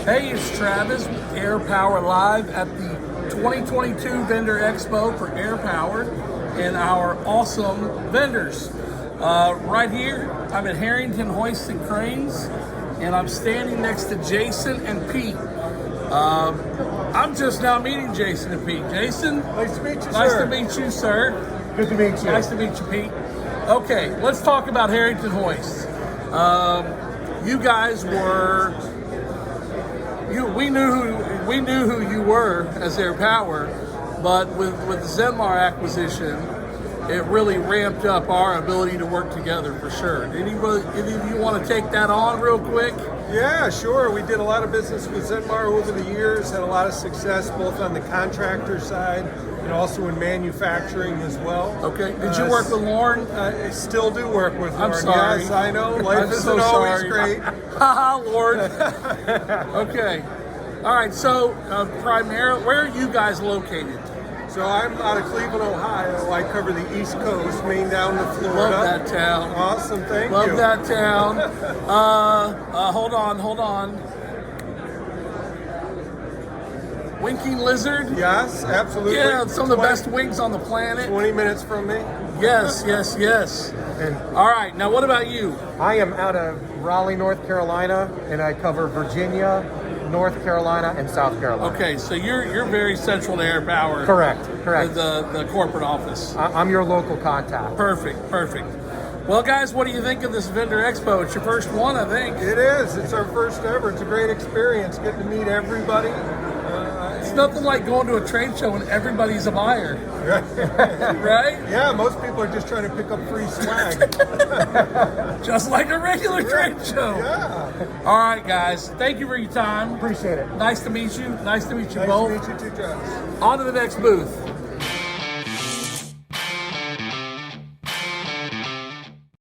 Hey, it's Travis with Air Power Live at the 2022 Vendor Expo for Air Power and our awesome vendors. Right here, I'm at Harrington Hoists and Cranes, and I'm standing next to Jason and Pete. I'm just now meeting Jason and Pete. Jason? Nice to meet you, sir. Nice to meet you, sir. Good to meet you. Nice to meet you, Pete. Okay, let's talk about Harrington Hoists. You guys were, we knew who you were as Air Power, but with the Zenmar acquisition, it really ramped up our ability to work together for sure. Any of you want to take that on real quick? Yeah, sure. We did a lot of business with Zenmar over the years, had a lot of success both on the contractor side and also in manufacturing as well. Okay. Did you work with Lauren? I still do work with Lauren. I'm sorry. Yes, I know. Life I'm isn't so always sorry. great. Haha, Lord. Okay. All right. So, primarily, where are you guys located? So I'm out of Cleveland, Ohio. I cover the East Coast, Maine down to Florida. Love that town. Awesome, thank Love you. that town. Hold on. Winking Lizard? Yes, absolutely. Yeah, some of the best wings on the planet. 20 minutes from me. Yes. And All right, now what about you? I am out of Raleigh, North Carolina, and I cover Virginia, North Carolina, and South Carolina. Okay, so you're very central to Air Power. Correct. The corporate office. I'm your local contact. Perfect. Well, guys, what do you think of this Vendor Expo? It's your first one, I think. It is. It's our first ever. It's a great experience. Getting to meet everybody. It's nothing like going to a trade show and everybody's a buyer. Right? Yeah, most people are just trying to pick up free swag. Just like a regular trade show. Yeah. All right, guys. Thank you for your time. Appreciate it. Nice to meet you. Nice to meet you Nice both. to meet you too, Travis. On to the next booth.